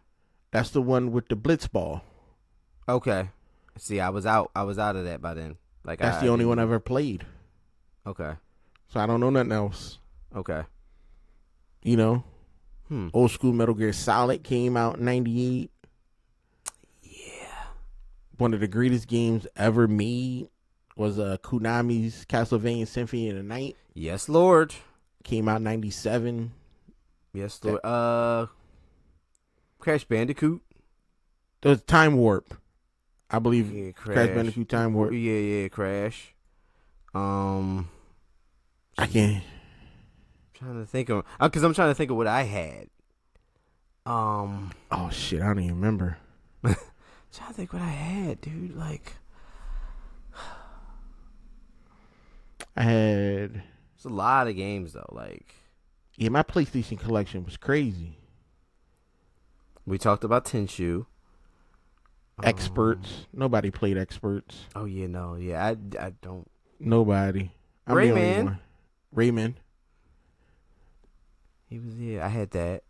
That's the one with the Blitzball. Okay. See, I was out of that by then. Like That's the only one I've ever played. Okay. So I don't know nothing else. Okay. You know? Old school Metal Gear Solid came out in 98. Yeah. One of the greatest games ever made was Konami's Castlevania Symphony of the Night. Yes, Lord. Came out in 97. Yes, Lord. Crash Bandicoot. There was Time Warp. I believe Yeah, Crash Bandicoot Time Warp. Yeah, Crash. I can't. Trying to think of because I'm trying to think of what I had. Oh shit, I don't even remember. Trying to think what I had, dude. Like, I had. it's a lot of games though. Like, Yeah, my PlayStation collection was crazy. we talked about Tenchu. Experts. Nobody played Experts. Oh yeah, no, yeah, I don't. Nobody. I'm the only Rayman. one. Rayman. He was I had that.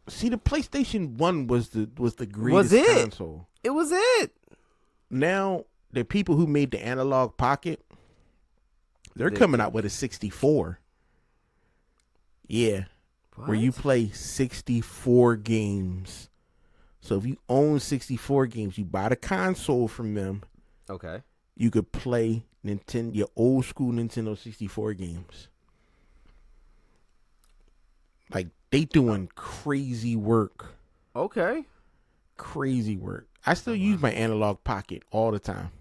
See, the PlayStation 1 was the greatest Was it? console. It was it. Now, the people who made the Analog Pocket, they're coming out with a 64. Yeah. Where you play 64 games. So if you own 64 games, you buy the console from them, Okay. you could play your old school Nintendo 64 games. Like, they doing crazy work. Okay. Crazy work. I still use my Analog Pocket all the time.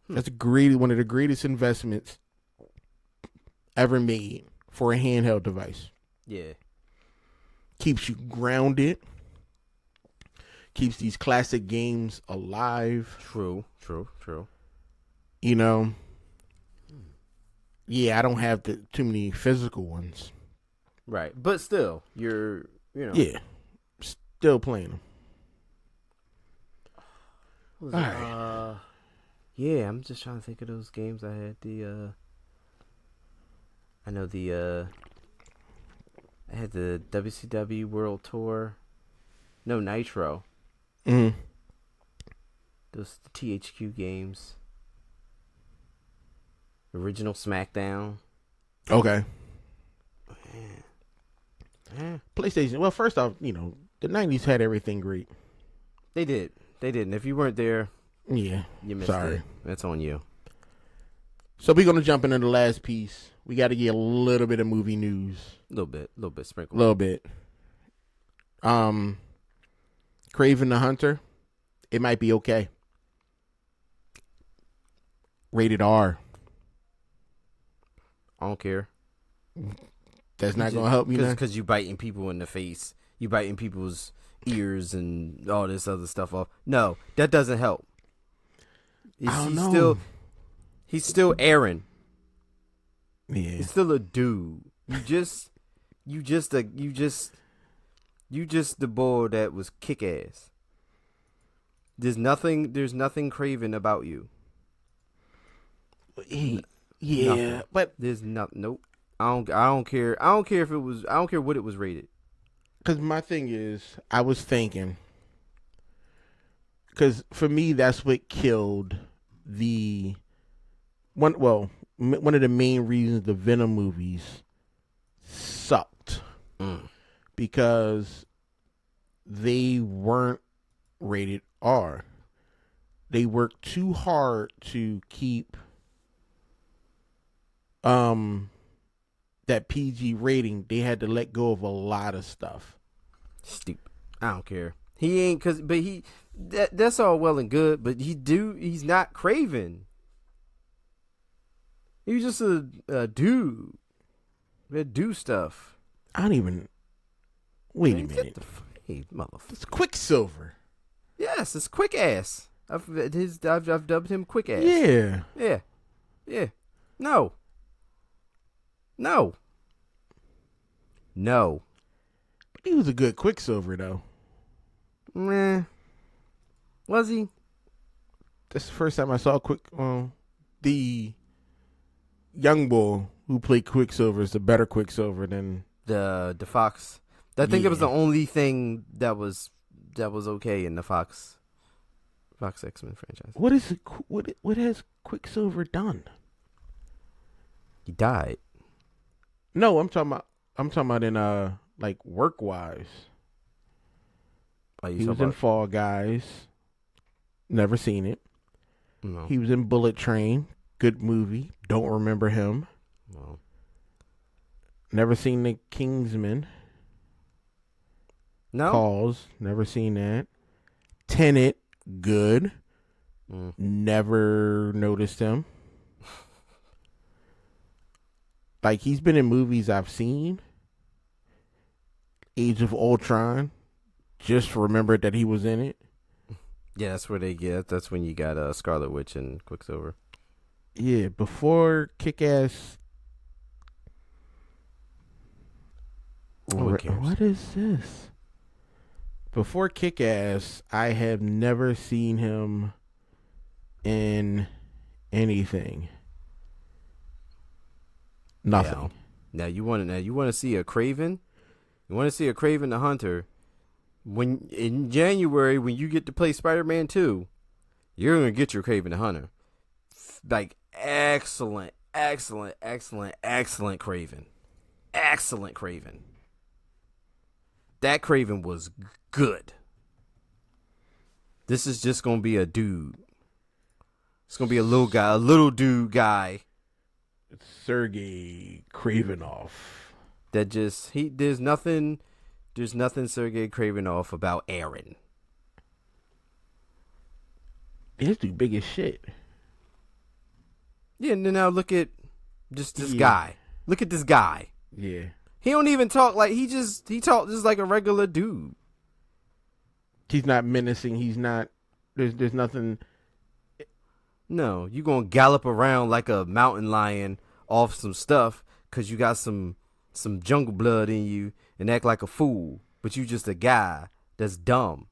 That's one of the greatest investments ever made for a handheld device. Yeah. Keeps you grounded. Keeps these classic games alive. True. You know. Yeah, I don't have too many physical ones. Right, but still, you're Yeah, still playing them. All right. Yeah, I'm just trying to think of those games I had. I had the WCW World Tour. No, Nitro. Mm-hmm. Those the THQ games. Original SmackDown. Okay. Yeah. PlayStation. Well, first off, the 90s had everything great. They did. And if you weren't there, Yeah. you missed Sorry. it. That's on you. So we're gonna jump into the last piece. We got to get a little bit of movie news. A little bit sprinkle. A little bit. Kraven the Hunter. It might be okay. Rated R. I don't care. That's not gonna help me none. Because you biting people in the face. You biting people's ears and all this other stuff off. No, that doesn't help. I don't know. He's still Aaron. Yeah. He's still a dude. You just the boy that was kick ass. There's nothing Craven about you. Yeah, Nothing. but There's nope. I don't care. I don't care what it was rated. because my thing is, I was thinking, because for me, that's what killed the one. Well, one of the main reasons the Venom movies sucked because they weren't rated R. They worked too hard to keep that PG rating. They had to let go of a lot of stuff. Stupid. I don't care. He ain't that's all well and good, but he's not Craven. He's just a dude that do stuff. I don't even. Wait a minute. Hey, motherfucker. It's Quicksilver. Yes, it's Quick Ass. I've dubbed him Quick Ass. Yeah. Yeah. No. He was a good Quicksilver though. Meh. Was he? That's the first time I saw the young boy who played Quicksilver is the better Quicksilver than the Fox. I think it was the only thing that was okay in the Fox X-Men franchise. What has Quicksilver done? He died. No, I'm talking about in like work wise. He was in Fall Guys. Never seen it. No. He was in Bullet Train. Good movie. Don't remember him. No. Never seen The Kingsman. No. Pause. Never seen that. Tenet. Good. Never noticed him. Like, he's been in movies I've seen. Age of Ultron. Just remembered that he was in it. Yeah, that's where they get. That's when you got Scarlet Witch and Quicksilver. Yeah, before Kick-Ass. What is this? Before Kick-Ass, I have never seen him in anything. Nothing. Now you want to see a Craven? You want to see a Craven the Hunter? When in January, when you get to play Spider-Man 2, you're gonna get your Craven the Hunter. Like excellent Craven. Excellent Craven. That Craven was good. This is just gonna be a dude. It's gonna be a little dude guy. It's Sergei Kravinoff. That just there's nothing Sergei Kravinoff about Aaron. This dude big as shit. Yeah, and then now look at just this guy. Look at this guy. Yeah. He don't even talk like he talk just like a regular dude. He's not menacing. He's not. There's nothing. No, you gonna gallop around like a mountain lion off some stuff because you got some jungle blood in you and act like a fool, but you just a guy that's dumb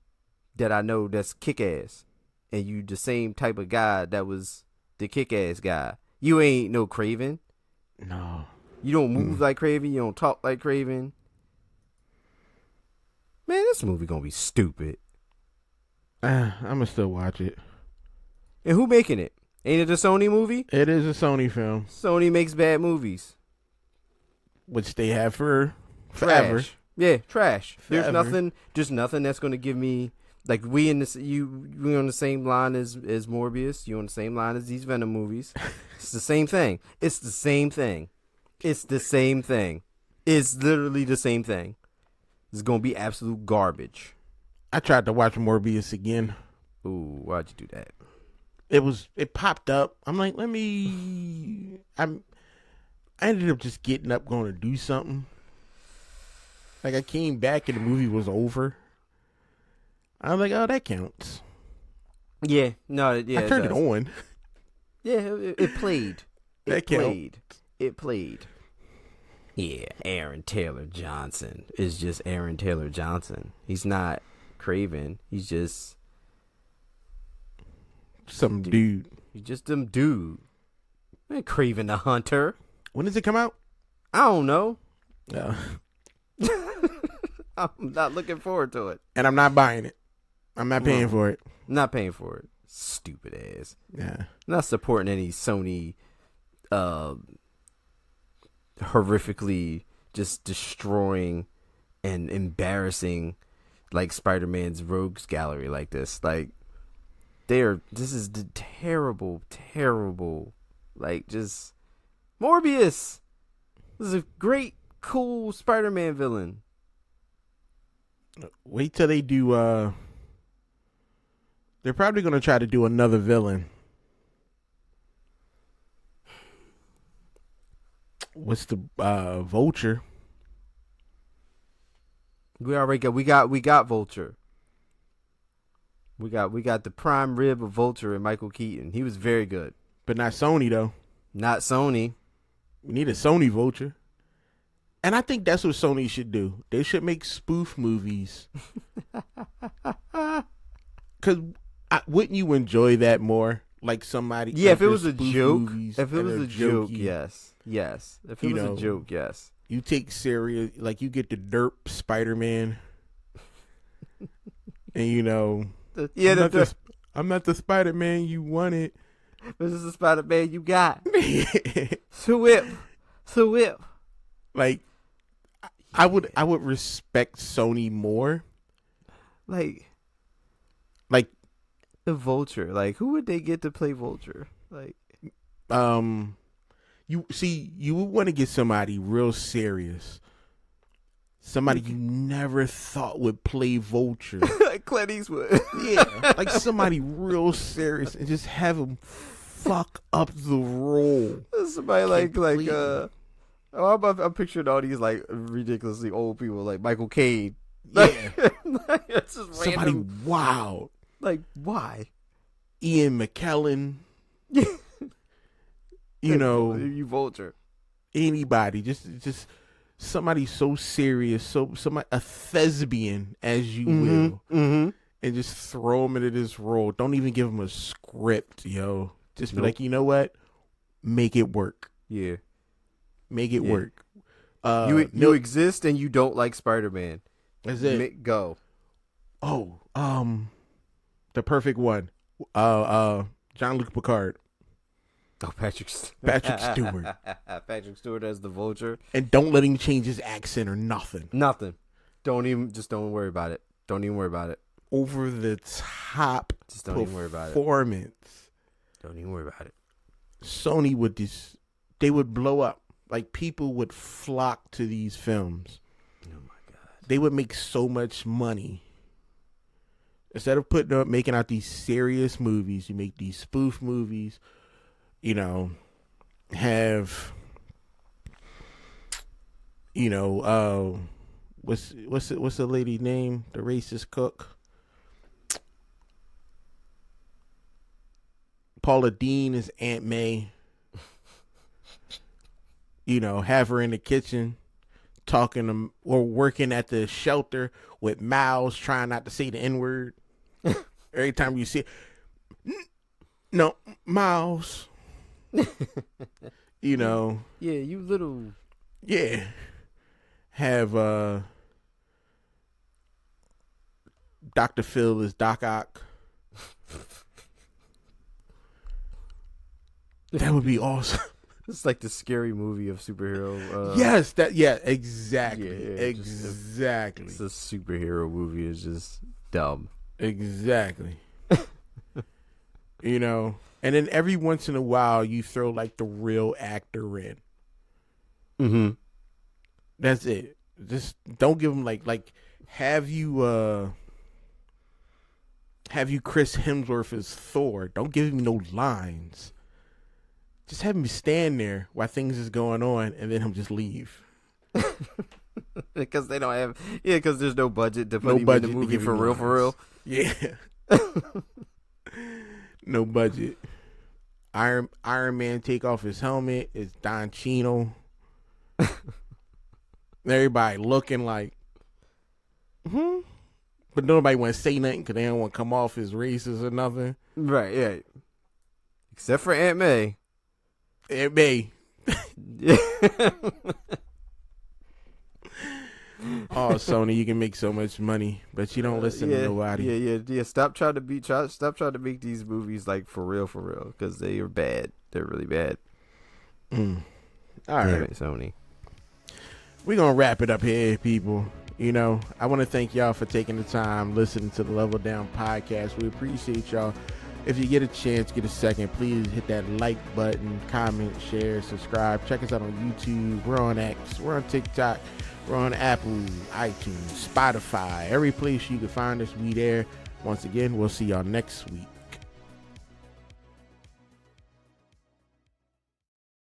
that I know that's kick-ass, and you the same type of guy that was the kick-ass guy. You ain't no Craven. No. You don't move like Craven. You don't talk like Craven. Man, this movie gonna be stupid. I'm gonna still watch it. And who making it? Ain't it a Sony movie? It is a Sony film. Sony makes bad movies. Which they have for forever. Trash. Yeah, trash. Forever. There's nothing that's gonna give me like we on the same line as Morbius. You on the same line as these Venom movies. It's the same thing. It's the same thing. It's the same thing. It's literally the same thing. It's gonna be absolute garbage. I tried to watch Morbius again. Ooh, why'd you do that? It popped up. I'm like, I ended up just getting up going to do something. Like, I came back and the movie was over. I was like, oh, that counts. Yeah, no, yeah. I turned it on. Yeah, it played. It played. Yeah, Aaron Taylor Johnson is just Aaron Taylor Johnson. He's not Craven. He's just some dude. He's just them dude. Man, Craven the Hunter. When does it come out? I don't know. No. I'm not looking forward to it. And I'm not buying it. I'm not paying for it. Not paying for it. Stupid ass. Yeah. Not supporting any Sony horrifically just destroying and embarrassing like Spider-Man's rogues gallery like this. Like this is the terrible, like just Morbius. This is a great, cool Spider-Man villain. Wait till they do they're probably gonna try to do another villain. What's the Vulture? We already got Vulture. We got the prime rib of Vulture and Michael Keaton. He was very good. But not Sony though. Not Sony. We need a Sony Vulture. And I think that's what Sony should do. They should make spoof movies. Cause wouldn't you enjoy that more? Like somebody. Yeah, like if it was a joke. If it was a joke, yes. If it was a joke, yes. You take serious, like you get the derp Spider-Man, and I'm not the Spider-Man you wanted. This is the Spider-Man you got. Swip. Like, I would respect Sony more. Like the Vulture. Like, who would they get to play Vulture? Like, you would want to get somebody real serious. Somebody you never thought would play Vulture. Like Clint Eastwood. Yeah, like somebody real serious and just have him fuck up the role. Somebody I'm picturing all these like ridiculously old people like Michael Caine. Yeah. Like, it's just somebody random. wild. Like, why? Ian McKellen. You Vulture. Anybody. Just somebody so serious, a thespian, as you will, and just throw him into this role. Don't even give him a script, yo. Just be like, you know what? Make it work. Yeah. Make it work. You exist and you don't like Spider-Man. That's it. Go. Oh, the perfect one. Jean-Luc Picard. Oh, Patrick Stewart. Patrick Stewart as the Vulture. And don't let him change his accent or nothing. Nothing. Don't worry about it. Don't even worry about it. Over the top. Just don't even worry about it. Performance. Don't even worry about it. Sony they would blow up. Like, people would flock to these films. Oh my God. They would make so much money. Instead of making out these serious movies, you make these spoof movies. Have what's the lady name? The racist cook. Paula Deen is Aunt May. Have her in the kitchen talking or working at the shelter with Miles trying not to say the N-word. Every time you see it, no, Miles. Yeah, you little. Yeah. Have Dr. Phil is Doc Ock. That would be awesome. It's like the scary movie of superhero. Yes, exactly. Exactly. It's a superhero movie. It's just dumb. Exactly. And then every once in a while you throw like the real actor in. Mm-hmm. That's it. Just don't give them like have you Chris Hemsworth as Thor. Don't give him no lines. Just have him stand there while things is going on, and then him just leave. Because they don't have, because there's no budget to put him in the movie for real. Yeah. No budget. Iron Man take off his helmet. It's Don Chino. Everybody looking like, but nobody want to say nothing because they don't want to come off as racist or nothing. Right, yeah. Except for Aunt May. Aunt May. Oh, Sony, you can make so much money, but you don't listen to nobody. Yeah. Stop trying to make these movies like for real, because they are bad. They're really bad. All right, it, Sony. We're gonna wrap it up here, people. You know, I want to thank y'all for taking the time listening to the Level Down podcast. We appreciate y'all. If you get a chance, get a second, please hit that like button, comment, share, subscribe. Check us out on YouTube. We're on X. We're on TikTok. We're on Apple, iTunes, Spotify. Every place you can find us, we there. Once again, we'll see y'all next week.